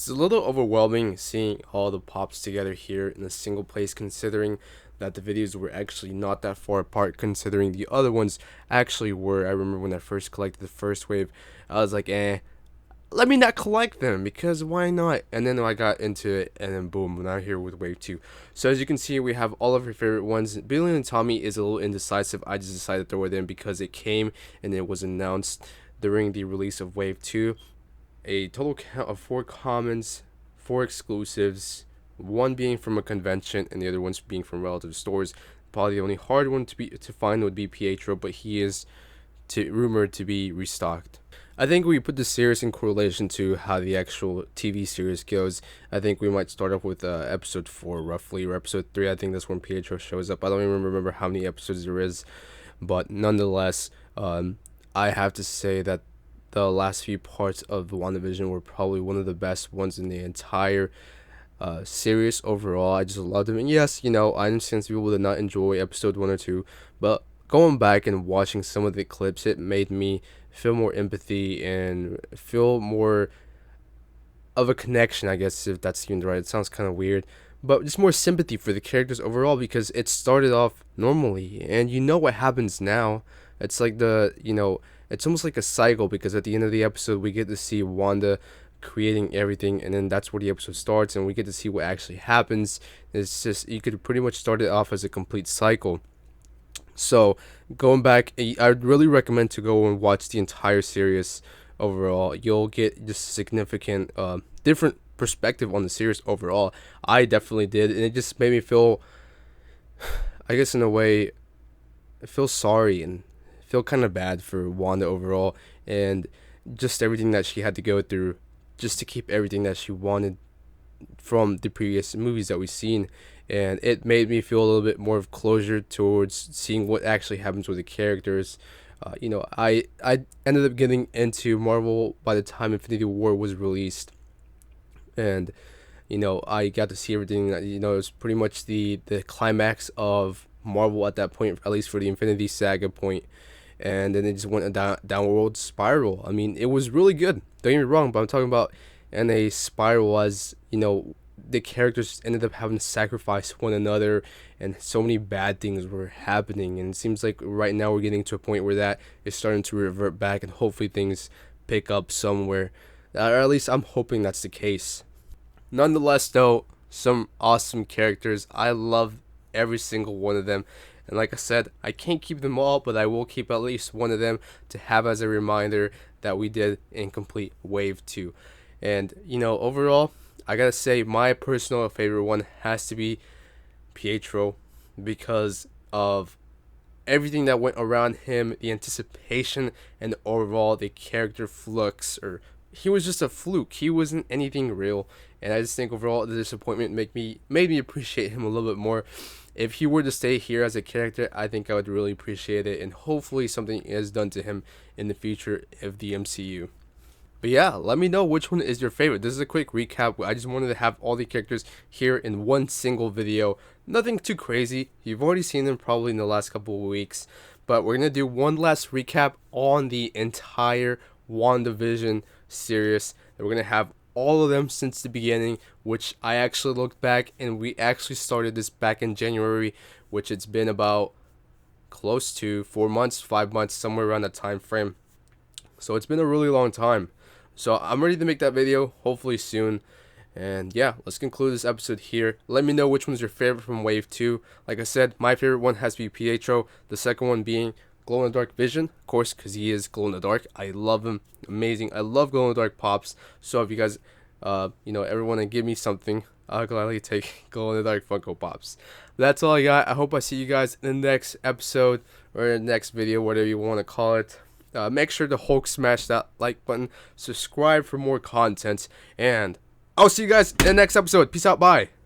It's a little overwhelming seeing all the pops together here in a single place, considering that the videos were actually not that far apart, considering the other ones actually were. I remember when I first collected the first wave, I was like, let me not collect them because why not? And then I got into it, and then boom, we're now here with wave 2. So as you can see, we have all of our favorite ones. Billy and Tommy is a little indecisive. I just decided to throw it in because it came and it was announced during the release of wave 2. A total count of 4 commons, 4 exclusives, one being from a convention and the other ones being from relative stores. Probably the only hard one to find would be Pietro, but he is rumored to be restocked. I think we put the series in correlation to how the actual TV series goes. I think we might start off with episode 4 roughly, or episode 3. I think that's when Pietro shows up. I don't even remember how many episodes there is, but nonetheless, I have to say that the last few parts of the WandaVision were probably one of the best ones in the entire series overall. I just loved them. And yes, I understand some people did not enjoy episode 1 or 2, but going back and watching some of the clips, it made me feel more empathy and feel more of a connection, I guess, if that's even right. It sounds kind of weird, but just more sympathy for the characters overall, because it started off normally and you know what happens now. It's like it's almost like a cycle, because at the end of the episode we get to see Wanda creating everything, and then that's where the episode starts and we get to see what actually happens. It's just, you could pretty much start it off as a complete cycle. So going back, I'd really recommend to go and watch the entire series overall. You'll get just a significant different perspective on the series overall. I definitely did, and it just made me feel, I guess in a way, feel sorry and feel kind of bad for Wanda overall, and just everything that she had to go through just to keep everything that she wanted from the previous movies that we've seen. And it made me feel a little bit more of closure towards seeing what actually happens with the characters. I ended up getting into Marvel by the time Infinity War was released, and I got to see everything. It was pretty much the climax of Marvel at that point, at least for the Infinity Saga point. And then it just went a downward spiral. I mean, it was really good. Don't get me wrong, but I'm talking about in a spiral, as the characters ended up having to sacrifice one another, and so many bad things were happening. And it seems like right now we're getting to a point where that is starting to revert back, and hopefully things pick up somewhere. Or at least I'm hoping that's the case. Nonetheless, though, some awesome characters. I love every single one of them. And like I said, I can't keep them all, but I will keep at least one of them to have as a reminder that we did incomplete wave 2. And overall, I gotta say my personal favorite one has to be Pietro, because of everything that went around him, the anticipation, and overall the character flux. Or he was just a fluke. He wasn't anything real. And I just think overall the disappointment made me appreciate him a little bit more. If he were to stay here as a character, I think I would really appreciate it, and hopefully something is done to him in the future of the MCU. But yeah, let me know which one is your favorite. This is a quick recap. I just wanted to have all the characters here in one single video. Nothing too crazy. You've already seen them probably in the last couple of weeks. But we're going to do one last recap on the entire WandaVision series. And we're going to have all of them since the beginning, which I actually looked back, and we actually started this back in January, which it's been about close to 4 months, 5 months, somewhere around that time frame. So it's been a really long time. So I'm ready to make that video, hopefully soon. And yeah, let's conclude this episode here. Let me know which one's your favorite from Wave 2. Like I said, my favorite one has to be Pietro. The second one being Glow in the Dark Vision, of course, because he is glow in the dark. I love him. Amazing. I love glow in the dark pops. So if you guys, ever want to give me something, I'll gladly take glow in the dark Funko Pops. That's all I got. I hope I see you guys in the next episode, or the next video, whatever you want to call it. Make sure to Hulk smash that like button, subscribe for more content, and I'll see you guys in the next episode. Peace out, bye.